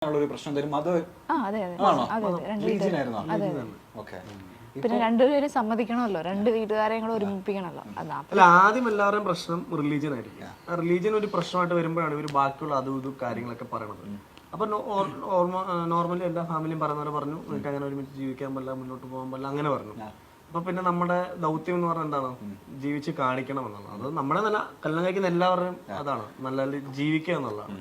ഒരു പ്രശ്നം തരും അത് ഓക്കെ. പിന്നെ രണ്ടുപേരും സമ്മതിക്കണമല്ലോ, രണ്ട് വീട്ടുകാരെയും കൂടെ ഒരുമിപ്പിക്കണമല്ലോ. അല്ല, ആദ്യം എല്ലാവരുടെയും പ്രശ്നം റിലീജിയൻ ആയിരിക്കും. ആ റിലീജിയൻ ഒരു പ്രശ്നമായിട്ട് വരുമ്പോഴാണ് ഇവർ ബാക്കിയുള്ള അതും ഇതും കാര്യങ്ങളൊക്കെ പറയണത്. അപ്പൊ നോർമലി എല്ലാ ഫാമിലിയും പറയുന്നവരെ പറഞ്ഞു, നിങ്ങൾക്ക് അങ്ങനെ ഒരുമിച്ച് ജീവിക്കാൻ പറ്റില്ല, മുന്നോട്ട് പോകാൻ പറ്റില്ല, അങ്ങനെ പറഞ്ഞു. അപ്പൊ പിന്നെ നമ്മുടെ ദൗത്യം എന്ന് പറഞ്ഞാൽ എന്താണ്? ജീവിച്ച് കാണിക്കണം എന്നുള്ളത്. അത് നമ്മളെ നല്ല കല്യാണം കഴിക്കുന്ന എല്ലാവരുടെയും അതാണ്, നല്ല ജീവിക്കുക എന്നുള്ളതാണ്.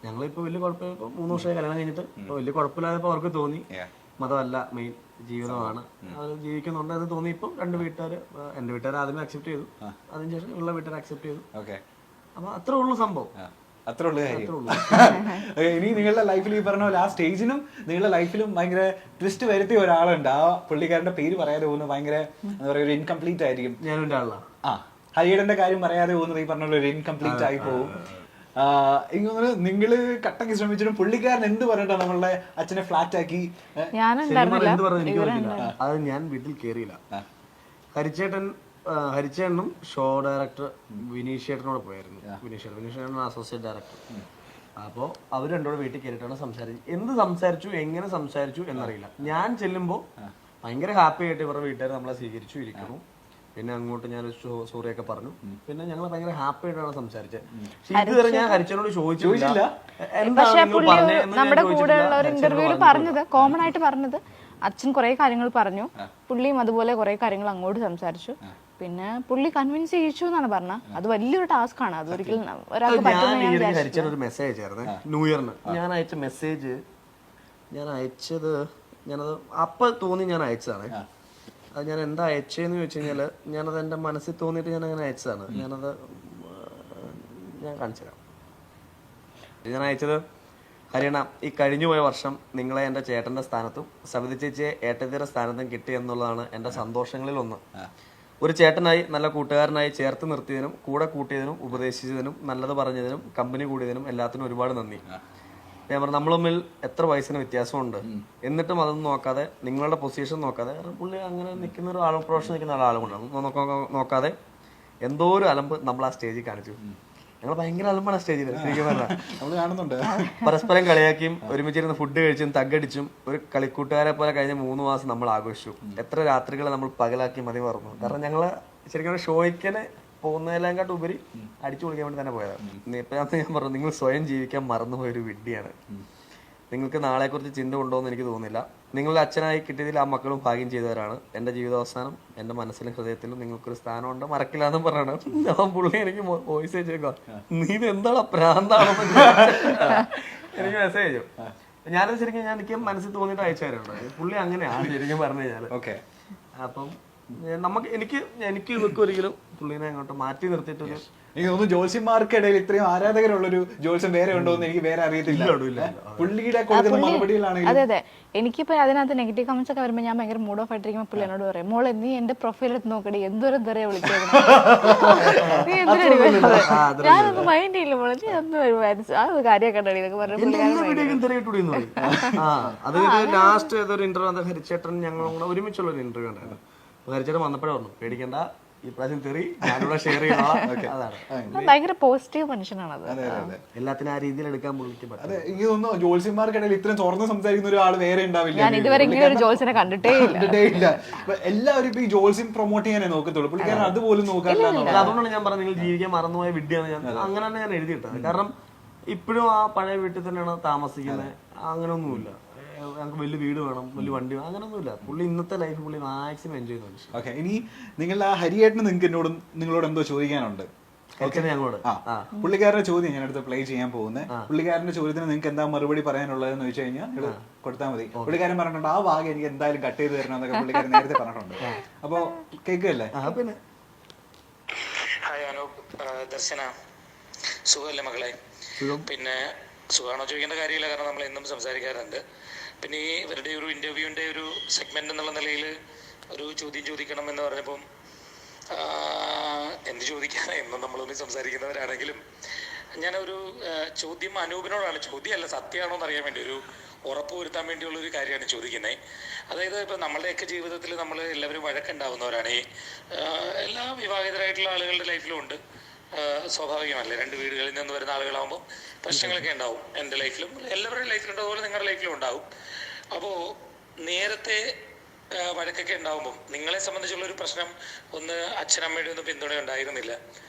ഞങ്ങളിപ്പോ വലിയ കുഴപ്പമില്ല, ഇപ്പൊ 3 വർഷമായി കല്യാണം കഴിഞ്ഞിട്ട് വലിയ കുഴപ്പമില്ലായപ്പോ അവർക്ക് തോന്നി മതമല്ല മെയിൻ, ജീവിതമാണ്, അത് ജീവിക്കുന്നുണ്ട് എന്ന് തോന്നി. ഇപ്പം രണ്ട് വീട്ടുകാര്, എന്റെ വീട്ടുകാർ ആദ്യമേ അക്സെപ്റ്റ് ചെയ്തു, അതിനുശേഷം ഉള്ള വീട്ടുകാർ അക്സെപ്റ്റ് ചെയ്തു. അപ്പൊ അത്രേ ഉള്ളൂ സംഭവം, അത്രേ ഉള്ളൂ കാര്യം. ഇനി നിങ്ങളുടെ ലൈഫിൽ ഈ പറഞ്ഞ പോലെ ആ സ്റ്റേജിനും നിങ്ങളുടെ ലൈഫിലും ഭയങ്കര ട്വിസ്റ്റ് വരുത്തിയ ഒരാളുണ്ട്. ആ പുള്ളിക്കാരന്റെ പേര് പറയാതെ പോകുന്നത് ഭയങ്കര എന്താ പറയുക, ഒരു ഇൻകംപ്ലീറ്റ് ആയിരിക്കും. ഞാനും ആളാണ്. ഹരിയുടെ കാര്യം പറയാതെ പോകുന്നത് ഈ പറഞ്ഞ ഒരു ഇൻകംപ്ലീറ്റ് ആയി പോകും. എനിക്ക് തോന്നുന്നു നിങ്ങള് കട്ടക്ക് ശ്രമിച്ചിട്ടും പുള്ളിക്കാരൻ എന്ത് പറഞ്ഞിട്ടാ നമ്മളുടെ അച്ഛനെ ഫ്ലാറ്റ് ആക്കി? എന്ത് പറഞ്ഞു എനിക്ക് പറ്റില്ല, അത് ഞാൻ വീട്ടിൽ കേറിയില്ല. ഹരിച്ചേട്ടനും ഷോ ഡയറക്ടർ വിനീഷേട്ടനോട് പോയായിരുന്നു. വിനീഷേട്ടൻ അസോസിയേറ്റ് ഡയറക്ടർ. അപ്പോൾ അവർ രണ്ടോടെ വീട്ടിൽ കയറിയിട്ടാണ് സംസാരിച്ചു. എന്ത് സംസാരിച്ചു, എങ്ങനെ സംസാരിച്ചു എന്നറിയില്ല. ഞാൻ ചെല്ലുമ്പോൾ ഭയങ്കര ഹാപ്പി ആയിട്ട് ഇവരുടെ വീട്ടുകാർ നമ്മളെ സ്വീകരിച്ചു ഇരിക്കുന്നു. പിന്നെ അങ്ങോട്ട് ഞാൻ സോറിയൊക്കെ പറഞ്ഞു. പിന്നെ ഞങ്ങൾ ഭയങ്കര ഹാപ്പി ആയിട്ടാണ് സംസാരിച്ചത്. ഇതുവരെ ഞാൻ ഹരിച്ചനോട് ചോദിച്ചില്ല നമ്മുടെ കൂടെ ഉള്ള ഒരു ഇന്റർവ്യൂല് പറഞ്ഞത്, കോമൺ ആയിട്ട് പറഞ്ഞത്, അച്ഛൻ കുറെ കാര്യങ്ങൾ പറഞ്ഞു, പുള്ളിയും അതുപോലെ കുറെ കാര്യങ്ങൾ അങ്ങോട്ട് സംസാരിച്ചു. പിന്നെ പുള്ളി കൺവിൻസ് ചെയ്യിച്ചു എന്നാണ് പറഞ്ഞത്. അത് വലിയൊരു ടാസ്ക് ആണ്, അത് ഒരിക്കലും ഒരാൾക്ക് ഹരിച്ചനൊരു മെസ്സേജ് അയച്ചായിരുന്നു ന്യൂ ഇയറിന്. ഞാൻ അയച്ച മെസ്സേജ് ഞാനത് അപ്പൊ തോന്നി ഞാൻ അയച്ചതാണ്. അത് ഞാൻ എന്താ അയച്ചതെന്ന് ചോദിച്ചു കഴിഞ്ഞാൽ, ഞാനത് എൻ്റെ മനസ്സിൽ തോന്നിയിട്ട് ഞാൻ അങ്ങനെ അയച്ചതാണ്. ഞാൻ കാണിച്ചുതരാം. ഞാൻ അയച്ചത്: ഹരിയണ, ഈ കഴിഞ്ഞുപോയ വർഷം നിങ്ങളെ എൻ്റെ ചേട്ടൻ്റെ സ്ഥാനത്തും സവിത ചേച്ചിയെ ഏട്ടത്തിയുടെ സ്ഥാനത്തും കിട്ടി എന്നുള്ളതാണ് എൻ്റെ സന്തോഷങ്ങളിൽ ഒന്ന്. ഒരു ചേട്ടനായി, നല്ല കൂട്ടുകാരനായി ചേർത്ത് നിർത്തിയതിനും കൂടെ കൂട്ടിയതിനും ഉപദേശിച്ചതിനും നല്ലത് പറഞ്ഞതിനും കമ്പനി കൂടിയതിനും എല്ലാത്തിനും ഒരുപാട് നന്ദി. ഞാൻ പറഞ്ഞു, നമ്മൾ തമ്മിൽ എത്ര വയസ്സിന് വ്യത്യാസമുണ്ട്, എന്നിട്ടും അതൊന്നും നോക്കാതെ, നിങ്ങളുടെ പൊസിഷൻ നോക്കാതെ, പുള്ളി അങ്ങനെ നിൽക്കുന്ന ഒരു ആൾ, പ്രൊഫഷൻ നിൽക്കുന്ന ഒരാളും കൊണ്ടാണ് നോക്കാതെ എന്തോ ഒരു അലമ്പ് നമ്മൾ ആ സ്റ്റേജിൽ കാണിച്ചു. ഞങ്ങൾ ഭയങ്കര അലമ്പാണ് സ്റ്റേജിൽ. ശരിക്കും പറഞ്ഞാൽ കാണുന്നുണ്ട്. പരസ്പരം കളിയാക്കിയും ഒരുമിച്ചിരുന്ന് ഫുഡ് കഴിച്ചും തగ్గടിച്ചും ഒരു കളിക്കൂട്ടുകാരെ പോലെ കഴിഞ്ഞ 3 മാസം നമ്മൾ ആഘോഷിച്ചു. എത്ര രാത്രികളെ നമ്മൾ പകലാക്കി മതി മറന്നു. കാരണം ഞങ്ങള് ശരിക്കും ഷോയ്ക്കനെ പോകുന്നതിനെക്കാട്ട് ഉപരി അടിച്ചു പൊളിക്കാൻ വേണ്ടി തന്നെ പോയതാണ്. ഇപ്പൊ ഞാൻ പറഞ്ഞു, നിങ്ങൾ സ്വയം ജീവിക്കാൻ മറന്നുപോയൊരു വിഡ്ഢിയാണ്. നിങ്ങൾക്ക് നാളെക്കുറിച്ച് ചിന്ത ഉണ്ടോയെന്ന് എനിക്ക് തോന്നുന്നില്ല. നിങ്ങളുടെ അച്ഛനായി കിട്ടിയതിൽ ആ മക്കളും ഭാഗ്യം ചെയ്തവരാണ്. എൻ്റെ ജീവിതാവസാനം എൻ്റെ മനസ്സിലും ഹൃദയത്തിലും നിങ്ങൾക്കൊരു സ്ഥാനമുണ്ട്, മറക്കില്ല എന്നും പറയണം. ഞാൻ പുള്ളി എനിക്ക് വോയിസ് അയച്ചേക്കോ, നീ ഇത് എന്താണ് പ്രാന്താണെന്ന് എനിക്ക് മെസ്സേജ് അയച്ചു. ഞാനത് ശരിക്കും എനിക്ക് മനസ്സിൽ തോന്നിയിട്ട് അയച്ചുതരുന്നുണ്ട്. പുള്ളി അങ്ങനെയാണ് ശരിക്കും പറഞ്ഞു കഴിഞ്ഞാൽ. അപ്പം എനിക്ക് ഇതൊക്കെ ഒരിക്കലും പുള്ളിനെ അങ്ങോട്ട് മാറ്റി നിർത്തിയിട്ടൊരു, എനിക്ക് തോന്നുന്നു ജോത്സ്യന്മാർക്കിടയിൽ ഇത്രയും ആരാധകരുള്ളൊരു ജോത്സ്യം വേറെ ഉണ്ടോ എന്ന് എനിക്ക് വേറെ അറിയത്തില്ല. പുള്ളിയുടെ കൊടുക്കുന്ന മറുപടികളാണെങ്കിൽ, അതെ അതെ, എനിക്കിപ്പോ അതിനകത്ത് നെഗറ്റീവ് കമന്റ്സ് ഒക്കെ വരുമ്പോൾ ഞാൻ ഭയങ്കര മൂഡ് ഓഫ് ആയിട്ടിരിക്കുമ്പോൾ പുള്ളി എന്നോട് പറയും, മോളെ നീ എന്റെ പ്രൊഫൈൽ എടുത്ത് നോക്കടി, എന്തോരം തെറിയ വിളിച്ചേക്കണം, നീ ഞാനൊന്നും മൈൻഡ് ചെയ്യില്ല മോളെ, നീ ഒന്ന് ആ കാര്യമൊക്കെ ഉണ്ടോ ഇതൊക്കെ പറഞ്ഞു. ലാസ്റ്റ് ഏതൊരു ഇന്റർവ്യൂ ഹരിച്ചേട്ടൻ ഞങ്ങളും കൂടെ ഒരുമിച്ചുള്ള ഒരു ഇന്റർവ്യൂ ഉണ്ടായിരുന്നു. ഹരിച്ചേട്ടൻ വന്നപ്പോഴേ പറഞ്ഞു, പേടിക്കണ്ട, ഈ പ്രാവശ്യം തെറി ഞാനിവിടെ ഷെയർ ചെയ്യണം. ഭയങ്കര പോസിറ്റീവ് മനുഷ്യനാണത്. എല്ലാത്തിനും ആ രീതിയിൽ എടുക്കാൻ പുള്ളിക്ക് പറ്റും. എനിക്ക് തോന്നുന്നു ജോത്സ്യന്മാർക്കിടയിൽ ഇത്രയും തുറന്ന് സംസാരിക്കുന്ന ഒരാൾ വേറെ ഉണ്ടാവില്ല. ഞാൻ ഇതുവരെ ഇങ്ങനെ ഒരു ജോത്സ്യനെ കണ്ടിട്ടേ ഇല്ല. എല്ലാവരും ഇപ്പൊ ഈ ജോത്സ്യം പ്രൊമോട്ട് ചെയ്യാനേ നോക്കത്തുള്ളൂ, പുള്ളിക്കാരൻ അതുപോലും നോക്കാറില്ല. അതുകൊണ്ടാണ് ഞാൻ പറഞ്ഞത്, നിങ്ങൾ ജീവിക്കാൻ മറന്നുപോയ വിഡ്ഢിയാണ് ഞാൻ. അങ്ങനെ തന്നെ ഞാൻ എഴുതിയിട്ടത്. കാരണം ഇപ്പോഴും ആ പഴയ വീട്ടിൽ തന്നെയാണ് താമസിക്കുന്നത്. അങ്ങനെയൊന്നുമില്ല, ഞങ്ങൾക്ക് വലിയ വീട് വേണം, വലിയ വണ്ടി വേണം, അങ്ങനൊന്നുമില്ല. പുള്ളി ഇന്നത്തെ ലൈഫ് പുള്ളി മാക്സിമം എൻജോയ് ചെയ്യുന്നുണ്ട്. ഓക്കെ, ഇനി നിങ്ങളുടെ ആ ഹരിയേട്ടന് നിങ്ങളോട് എന്തോ ചോദിക്കാനുണ്ട്. ഞങ്ങളോട് പുള്ളിക്കാരുടെ ചോദ്യം ഞാൻ അടുത്ത് പ്ലേ ചെയ്യാൻ പോകുന്നത്. പുള്ളിക്കാരന്റെ ചോദ്യത്തിന് നിങ്ങൾക്ക് എന്താ മറുപടി പറയാനുള്ളതെന്ന് ചോദിച്ചു കഴിഞ്ഞാൽ കൊടുത്താൽ മതി. പുള്ളിക്കാരൻ പറഞ്ഞിട്ടുണ്ട്, ആ ഭാഗം എനിക്ക് എന്തായാലും കട്ട് ചെയ്ത് തരണം എന്നൊക്കെ പുള്ളിക്കാരൻ നേരത്തെ പറഞ്ഞിട്ടുണ്ട്. അപ്പൊ കേൾക്കല്ലേ? പിന്നെ ഹായ് അനൂപ്, ദർശന, സുഖമല്ലേ മകളെ? പിന്നെ സുഖമാണോ ചോദിക്കേണ്ട കാര്യമില്ല, കാരണം നമ്മൾ എന്നും സംസാരിക്കാറുണ്ട്. പിന്നെ ഈ ഇവരുടെ ഒരു ഇൻ്റർവ്യൂവിൻ്റെ ഒരു സെഗ്മെൻ്റ് എന്നുള്ള നിലയിൽ ഒരു ചോദ്യം ചോദിക്കണം എന്ന് പറഞ്ഞപ്പം എന്ത് ചോദിക്കാൻ, എന്നും നമ്മളൊന്നും സംസാരിക്കുന്നവരാണെങ്കിലും ഞാനൊരു ചോദ്യം അനൂപിനോടാണ്, ചോദ്യമല്ല സത്യമാണോ എന്ന് അറിയാൻ വേണ്ടി, ഒരു ഉറപ്പ് വരുത്താൻ വേണ്ടിയുള്ളൊരു കാര്യമാണ് ചോദിക്കുന്നത്. അതായത് ഇപ്പം നമ്മളുടെയൊക്കെ ജീവിതത്തിൽ നമ്മൾ എല്ലാവരും വഴക്കുണ്ടാവുന്നവരാണ്. ഈ എല്ലാ വിവാഹിതരായിട്ടുള്ള ആളുകളുടെ ലൈഫിലും ഉണ്ട്. സ്വാഭാവികമല്ലേ, 2 വീടുകളിൽ നിന്ന് വരുന്ന ആളുകളാകുമ്പോൾ പ്രശ്നങ്ങളൊക്കെ ഉണ്ടാവും. എൻ്റെ ലൈഫിലും എല്ലാവരുടെയും ലൈഫിലുണ്ട്, അതുപോലെ നിങ്ങളുടെ ലൈഫിലും ഉണ്ടാവും. അപ്പോൾ നേരത്തെ വഴക്കൊക്കെ ഉണ്ടാകുമ്പം നിങ്ങളെ സംബന്ധിച്ചുള്ളൊരു പ്രശ്നം ഒന്ന് അച്ഛനമ്മയുടെ ഒന്നും പിന്തുണ ഉണ്ടായിരുന്നില്ല.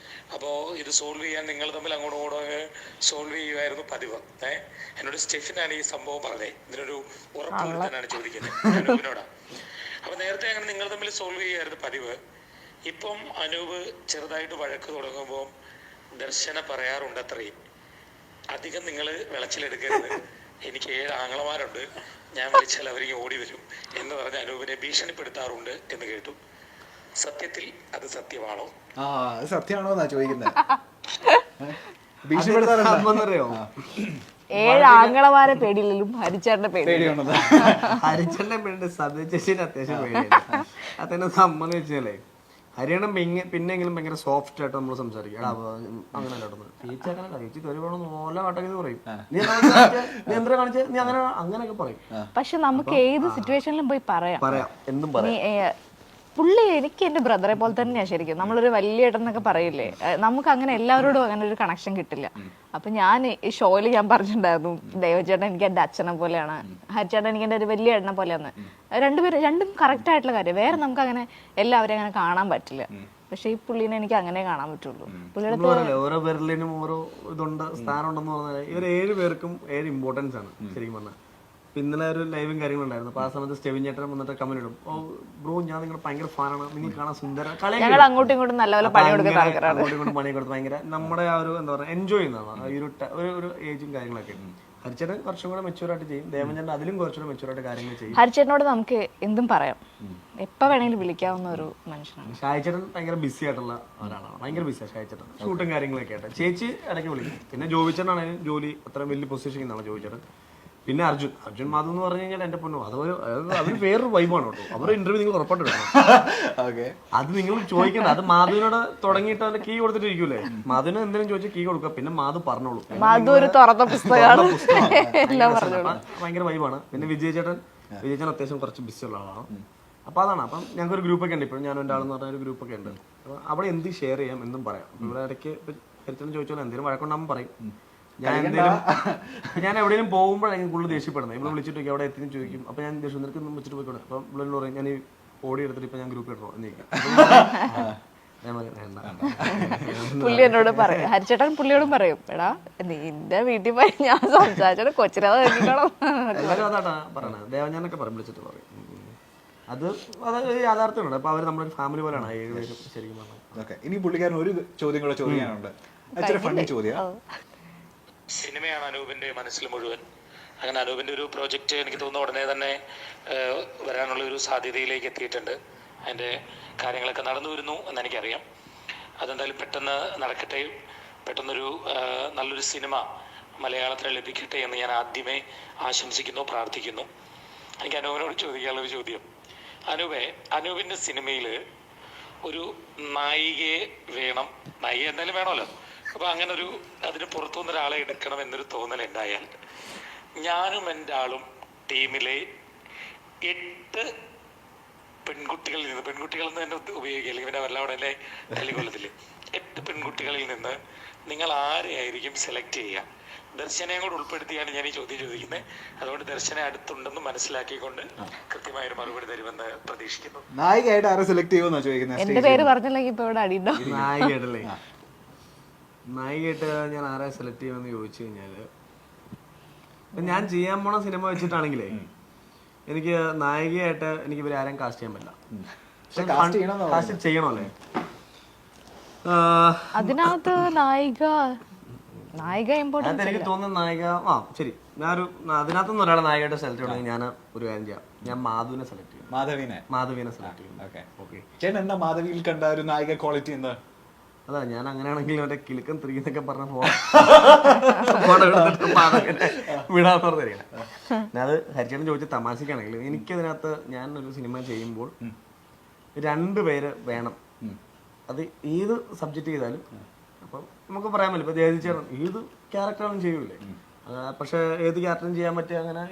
അപ്പോൾ ഇത് സോൾവ് ചെയ്യാൻ നിങ്ങൾ തമ്മിൽ അങ്ങോട്ടും ഇങ്ങോട്ടും സോൾവ് ചെയ്യുമായിരുന്നു പതിവ്. എന്നോട് സ്റ്റെഫിനാണ് ഈ സംഭവം പറഞ്ഞത്, ഇതിനൊരു ഉറപ്പ് വരുത്താനാണ് ചോദിക്കുന്നത് അനൂപിനോടാണ്. അപ്പോൾ നേരത്തെ അങ്ങനെ നിങ്ങൾ തമ്മിൽ സോൾവ് ചെയ്യുമായിരുന്നു പതിവ്. ഇപ്പം അനൂപ് ചെറുതായിട്ട് വഴക്ക് തുടങ്ങുമ്പോൾ ദർശന പറയാറുണ്ട് അത്രയും, അധികം നിങ്ങൾ വിളച്ചിലെടുക്കരുത്, എനിക്ക് 7 ആങ്ങളമാരുണ്ട്, ഞാൻ വിളിച്ചാൽ അവർക്ക് ഓടി വരും എന്ന് പറഞ്ഞ് അനൂപിനെ ഭീഷണിപ്പെടുത്താറുണ്ട് എന്ന് കേട്ടു. സത്യത്തിൽ അത് സത്യമാണോ? ആ അത് സത്യമാണോ എന്നാ ചോദിക്കുന്നത്. അറിയോ 7 ആങ്ങളമാരെ പേടിയില്ലും ഹരിച്ചേട്ടന്റെ പേടിയുണ്ടെന്ന്. ഹരിച്ചേട്ടനെ പേടിയുണ്ട്, സദ്യ ചേച്ചിന് അത്യാവശ്യം പേടിയുണ്ട്. അതെന്നെ സംബന്ധിച്ചാലേ ഹരിയാണം പിന്നെങ്കിലും ഭയങ്കര സോഫ്റ്റ് ആയിട്ട് നമ്മൾ സംസാരിക്കും. അങ്ങനെ ചേച്ചി അങ്ങനെ ചേച്ചി തൊഴിൽ മോല കാട്ടൊക്കെ പറയും, നീ എന്താ കാണിച്ച നീ അങ്ങനെ അങ്ങനെയൊക്കെ പറയും. പക്ഷെ നമുക്ക് ഏത് സിറ്റുവേഷനിലും പോയി പറയാം എന്നും പറയാം. പുള്ളി എനിക്ക് എന്റെ ബ്രദറെ പോലെ തന്നെയാണ് ശരിക്കും. നമ്മളൊരു വലിയ ഏട്ടനൊക്കെ പറയില്ലേ, നമുക്ക് അങ്ങനെ എല്ലാവരോടും അങ്ങനെ ഒരു കണക്ഷൻ കിട്ടില്ല. അപ്പൊ ഞാൻ ഈ ഷോയില് ഞാൻ പറഞ്ഞിട്ടുണ്ടായിരുന്നു, ദേവചേട്ടൻ എനിക്ക് എന്റെ അച്ഛനെ പോലെയാണ്, ഹരിച്ചേട്ടൻ എനിക്ക് എന്റെ ഒരു വലിയ ഏട്ടനെ പോലെയാണ്. രണ്ടും കറക്റ്റ് ആയിട്ടുള്ള കാര്യം. വേറെ നമുക്ക് അങ്ങനെ എല്ലാവരെയും അങ്ങനെ കാണാൻ പറ്റില്ല. പക്ഷെ ഈ പുള്ളീനെ എനിക്ക് അങ്ങനെ കാണാൻ പറ്റുള്ളൂ. പുള്ളിയുടെ ഓരോ പേരിലും ഓരോ ഇതുണ്ട്, സ്ഥാനം ഉണ്ടെന്ന് പറഞ്ഞാൽ ഇവർ 7 പേർക്കും 7 ഇമ്പോർട്ടൻസ് ആണ് ശരിക്കും പറഞ്ഞാൽ. ഇന്നലെ ഒരു ലൈവും കാര്യങ്ങളുണ്ടായിരുന്നു. അപ്പൊ ആ സമയത്ത് സ്റ്റെവിൻ ചേട്ടൻ വന്നിട്ട് കമന്റ് ഇടും, ഓ ബ്രോ ഞാൻ നിങ്ങളുടെ ഭയങ്കര ഫാനാണ്, നിങ്ങൾ കാണാൻ സുന്ദര, ഞങ്ങൾ അങ്ങോട്ടും ഇങ്ങോട്ടും നല്ലപോലെ പണി കൊടുക്കുന്ന ആൾക്കാരാണ്. അങ്ങോട്ടും ഇങ്ങോട്ടും പണി കൊടുത്ത് ഭയങ്കര നമ്മുടെ ആ ഒരു എന്താ പറയുക എൻജോയ് ചെയ്യുന്നതാണ് ഒരു ഏജും കാര്യങ്ങളൊക്കെ. ഹരിച്ചേട്ടൻ കുറച്ചും കൂടെ മെച്ചൂർ ആയിട്ട് ചെയ്യും, ദേവൻചേട്ടൻ അതിലും കുറച്ചുകൂടെ മെച്ചൂർ ആയിട്ട് കാര്യങ്ങൾ ചെയ്യും. ഹരിച്ചേട്ടനോട് നമുക്ക് എന്തും പറയാം, എപ്പോ വേണമെങ്കിലും വിളിക്കാവുന്ന ഒരു മനുഷ്യനാണ്. ഷായിച്ചേട്ടൻ ഭയങ്കര ബിസി ആയിട്ടുള്ള ഒരാളാണ്, ഭയങ്കര ബിസിയാണ് ഷായിച്ചേട്ടൻ, ഷൂട്ടും കാര്യങ്ങളൊക്കെ ആയിട്ട്. ചേച്ചി ഇടയ്ക്ക് വിളിക്കും. പിന്നെ ജോബിച്ചേട്ടനാണെങ്കിലും ജോലി അത്ര വലിയ പൊസിഷനിലാണ് ജോബിച്ചേട്ടൻ. പിന്നെ അർജുൻ മാധു എന്ന് പറഞ്ഞു കഴിഞ്ഞാൽ എന്റെ പൊന്നു അതൊരു വേറൊരു വൈബാണ് കേട്ടോ. അവരുടെ ഇന്റർവ്യൂ നിങ്ങൾ ഉറപ്പായിട്ട് എടുക്കണം. അത് നിങ്ങൾ ചോദിക്കണ്ട, അത് മാധുവിനോട് തുടങ്ങിയിട്ട് അവന്റെ കീ കൊടുത്തിട്ടിരിക്കൂലേ, മാധുവിന് എന്തെങ്കിലും ചോദിച്ചാൽ കീ കൊടുക്കുക, പിന്നെ മാധു പറഞ്ഞോളൂ. മാധു ഒരു തുറന്ന പുസ്തകമാണ്. ഭയങ്കര വൈബാണ്. പിന്നെ വിജയചേട്ടൻ അത്യാവശ്യം കുറച്ച് ബിസി ഉള്ള ആളാണ്. അപ്പൊ അതാണ്. അപ്പം ഞങ്ങൾക്ക് ഒരു ഗ്രൂപ്പൊക്കെ ഉണ്ട്, ഇപ്പോഴും ഞാനും എൻ്റെ ആളെന്ന് പറഞ്ഞ ഒരു ഗ്രൂപ്പൊക്കെ ഉണ്ട്. അപ്പൊ അവിടെ എന്ത് ഷെയർ ചെയ്യാം എന്നും പറയാം. ഇവിടെ ഇടയ്ക്ക് ഹരിച്ചേട്ടൻ ചോദിച്ചാൽ എന്തെങ്കിലും വഴക്കുണ്ടാകുമ്പോൾ പറയും. ഞാൻ എവിടെയെങ്കിലും പോകുമ്പോഴാണ് കൂടുതൽ ദേഷ്യപ്പെടുന്നത്. ഇവിടെ വിളിച്ചിട്ട് അവിടെ എത്തിനും ചോദിക്കും. അപ്പൊ ഞാൻ ദേഷ്യം നിനക്ക് വെച്ചിട്ട് പോയിക്കോട്ടെ. അപ്പൊ ഇവിടെ പറയും ഞാൻ ഈ ഓടി എടുത്തിട്ട് ഇപ്പൊ ഞാൻ ഗ്രൂപ്പ് ഇടണോ എന്നേക്കും. പുള്ളി എന്നോട് പറയും, ഹരിച്ചേട്ടൻ പുള്ളിയോടും പറയും, എടാ നിന്റെ വീട്ടിൽ പോയി ഞാൻ സംസാരിച്ചോട് കൊച്ചിനെ എല്ലാവരും അതാട്ടാ പറയണത്. ദേവഞ്ഞാനൊക്കെ പറയും, വിളിച്ചിട്ട് പറയും. അത് യാഥാർത്ഥ്യമുണ്ട്. അപ്പൊ അവര് നമ്മുടെ ഫാമിലി പോലെയാണ് 7 പേരും ശരിക്കും പറഞ്ഞാൽ. ഇനി പുള്ളിക്കാരൻ ഒരു ചോദ്യം കൂടെ ചോദിക്കാനുണ്ട്. ഫണ്ണി ചോദ്യം. സിനിമയാണ് അനൂപിന്റെ മനസ്സിൽ മുഴുവൻ. അങ്ങനെ അനൂപിന്റെ ഒരു പ്രോജക്റ്റ് എനിക്ക് തോന്നുന്നു ഉടനെ തന്നെ വരാനുള്ള ഒരു സാധ്യതയിലേക്ക് എത്തിയിട്ടുണ്ട്. അതിൻ്റെ കാര്യങ്ങളൊക്കെ നടന്നു വരുന്നു എന്നെനിക്കറിയാം. അതെന്തായാലും പെട്ടെന്ന് നടക്കട്ടെ. പെട്ടെന്നൊരു നല്ലൊരു സിനിമ മലയാളത്തിൽ ലഭിക്കട്ടെ എന്ന് ഞാൻ ആദ്യമേ ആശംസിക്കുന്നു, പ്രാർത്ഥിക്കുന്നു. എനിക്ക് അനൂപിനോട് ചോദിക്കാനുള്ളൊരു ചോദ്യം, അനൂപിൻ്റെ സിനിമയിൽ ഒരു നായികയെ വേണം, നായിക എന്തായാലും വേണമല്ലോ. അപ്പോൾ അങ്ങനെ അതിന് പുറത്തുനിന്ന് ഒരാളെ എടുക്കണം എന്നൊരു തോന്നലുണ്ടായാൽ, ഞാനും എൻ്റെ ആളും ടീമിലെ 8 പെൺകുട്ടികളിൽ നിന്ന് തന്നെ ഉപയോഗിക്കില്ല, പിന്നെ വല്ലവിടെ ടെലികൊള്ളത്തിൽ 8 പെൺകുട്ടികളിൽ നിന്ന് നിങ്ങൾ ആരെയായിരിക്കും സെലക്ട് ചെയ്യുക? ദർശനയും കൂടെ ഉൾപ്പെടുത്തിയാണ് ഞാൻ ഈ ചോദ്യം ചോദിക്കുന്നത്. അതുകൊണ്ട് ദർശന അടുത്തുണ്ടെന്ന് മനസ്സിലാക്കിക്കൊണ്ട് കൃത്യമായൊരു മറുപടി തരുമെന്ന് പ്രതീക്ഷിക്കുന്നു. നായികയായിട്ട് ആരെ സെലക്ട് ചെയ്യുമെന്നാ ചോദിക്കുന്നത്. എന്റെ പേര് പറഞ്ഞില്ലെങ്കിൽ ഇപ്പൊ ഇവിടെ അടിയുണ്ടോ? നായികയായിട്ട് ഞാൻ ആരെ സെലക്ട് ചെയ്യുമെന്ന് ചോദിച്ചു കഴിഞ്ഞാല്, ഞാൻ ചെയ്യാൻ പോണ സിനിമ വെച്ചിട്ടാണെങ്കിലേ എനിക്ക് നായികയായിട്ട് എനിക്ക് ഇവരെ ആരെയും കാസ്റ്റ് ചെയ്യാൻ പറ്റില്ല. കാസ്റ്റ് ചെയ്യണമല്ലേ? അതിനകത്ത് നായിക ഇമ്പോർട്ടൻസ് എനിക്ക് തോന്നുന്ന നായിക ശരി, ഞാനൊരു അതിനകത്തുനിന്ന് ഒരാളെ നായികയായിട്ട് സെലക്ട് ചെയ്യണമെങ്കിൽ ഞാൻ ഒരു കാര്യം ചെയ്യാം, ഞാൻ മാധുവിനെ സെലക്ട് ചെയ്യും. മാധവിനെ സെലക്ട് ചെയ്യും. എന്താ മാധവിയിൽ കണ്ട ഒരു നായിക ക്വാളിറ്റി എന്താ? അതാ ഞാൻ അങ്ങനെയാണെങ്കിൽ മറ്റേ കിലുക്കൻ 3 എന്നൊക്കെ പറഞ്ഞ വിടാൻ പറഞ്ഞിരിക്കണേ. അത് ഹരിച്ചേട്ടൻ ചോദിച്ച തമാശക്കാണെങ്കിൽ എനിക്കതിനകത്ത് ഞാനൊരു സിനിമ ചെയ്യുമ്പോൾ 2 പേര് വേണം. അത് ഏത് സബ്ജക്റ്റ് ചെയ്താലും അപ്പം നമുക്ക് പറയാൻ പറ്റില്ല. ഇപ്പൊ ജയതിച്ചേട്ടൻ ഏത് ക്യാരക്ടറാണ് ചെയ്യൂലേ, പക്ഷെ ഏത് ക്യാരക്ടറും ചെയ്യാൻ പറ്റുക. അങ്ങനെ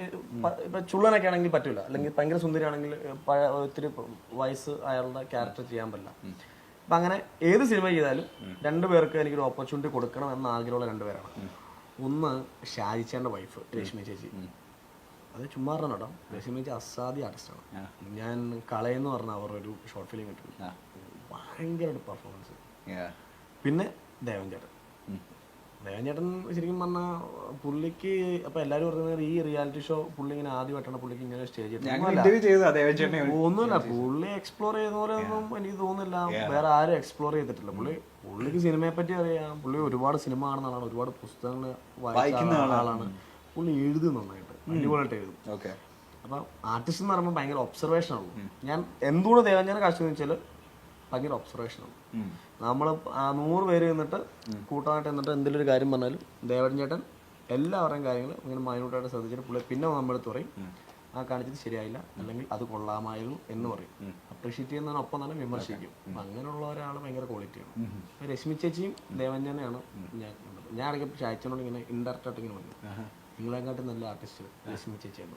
ഇപ്പൊ ചുള്ളനൊക്കെ ആണെങ്കിൽ പറ്റൂല, അല്ലെങ്കിൽ ഭയങ്കര സുന്ദരിയാണെങ്കിൽ ഒത്തിരി വയസ്സ് അയാളുടെ ക്യാരക്ടർ ചെയ്യാൻ പറ്റില്ല. അപ്പം അങ്ങനെ ഏത് സിനിമ ചെയ്താലും രണ്ടുപേർക്ക് എനിക്കൊരു ഓപ്പർച്യൂണിറ്റി കൊടുക്കണം എന്ന ആഗ്രഹമുള്ള രണ്ടുപേരാണ്. ഒന്ന് ഷാജിച്ചാൻ്റെ വൈഫ് രശ്മി ചേച്ചി, അത് ചുമ്മാ പറഞ്ഞോ, രശ്മി ചേച്ചി അസാധ്യ ആർട്ടിസ്റ്റാണ്. ഞാൻ കളയെന്ന് പറഞ്ഞ അവരൊരു ഷോർട്ട് ഫിലിം കിട്ടും, ഭയങ്കര പെർഫോമൻസ്. പിന്നെ ദേവൻ ചേട്ടൻ ശരിക്കും പറഞ്ഞാൽ പുള്ളിക്ക് അപ്പൊ എല്ലാരും പറയുന്നത് ഈ റിയാലിറ്റി ഷോ പുള്ളി ഇങ്ങനെ ആദ്യമായിട്ടാണ് പുള്ളിക്ക് ഇങ്ങനെ സ്റ്റേജ് ഒന്നുമില്ല. പുള്ളി എക്സ്പ്ലോർ ചെയ്യുന്ന പോലെ ഒന്നും എനിക്ക് തോന്നുന്നില്ല വേറെ ആരും എക്സ്പ്ലോർ ചെയ്തിട്ടില്ല. പുള്ളിക്ക് സിനിമയെ പറ്റി അറിയാം, പുള്ളി ഒരുപാട് സിനിമ കാണുന്ന ആളാണ്, ഒരുപാട് പുസ്തകങ്ങൾ വായിക്കുന്ന ആളാണ്. പുള്ളി എഴുതും നന്നായിട്ട്, അടിപൊളിയായിട്ട് എഴുതും. അപ്പൊ ആർട്ടിസ്റ്റ് എന്ന് പറയുമ്പോൾ ഭയങ്കര ഒബ്സർവേഷൻ ആണ്. ഞാൻ എന്തുകൊണ്ട് ദേവഞ്ജന കാഴ്ച വെച്ചാൽ ഭയങ്കര ഒബ്സർവേഷനാണ്. നമ്മൾ 100 പേര് നിന്നിട്ട് കൂട്ടമായിട്ട് എന്നിട്ട് എന്തെങ്കിലും ഒരു കാര്യം പറഞ്ഞാലും ദേവൻ ചേട്ടൻ എല്ലാവരുടെയും കാര്യങ്ങൾ ഇങ്ങനെ മൈന്യൂട്ടായിട്ട് ശ്രദ്ധിച്ചിട്ട് പുള്ളി പിന്നെ നമ്മളെടുത്ത് പറയും ആ കാണിച്ചത് ശരിയായില്ല, അല്ലെങ്കിൽ അത് കൊള്ളാമായിരുന്നു എന്ന് പറയും. അപ്രീഷിയേറ്റ് ചെയ്യുന്നതിനൊപ്പം തന്നെ വിമർശിക്കും. അപ്പം അങ്ങനെയുള്ള ഒരാൾ ഭയങ്കര ക്വാളിറ്റിയാണ്. രശ്മി ചേച്ചിയും ദേവഞ്ജനെയാണ് ഞാൻ ഇടയ്ക്ക് ഷായച്ചനോട് ഇങ്ങനെ ഇൻഡയറക്റ്റ് ആയിട്ട് ഇങ്ങനെ പറഞ്ഞു, നിങ്ങളെക്കാട്ടും നല്ല ആർട്ടിസ്റ്റ് രശ്മി ചേച്ചിയാണ്.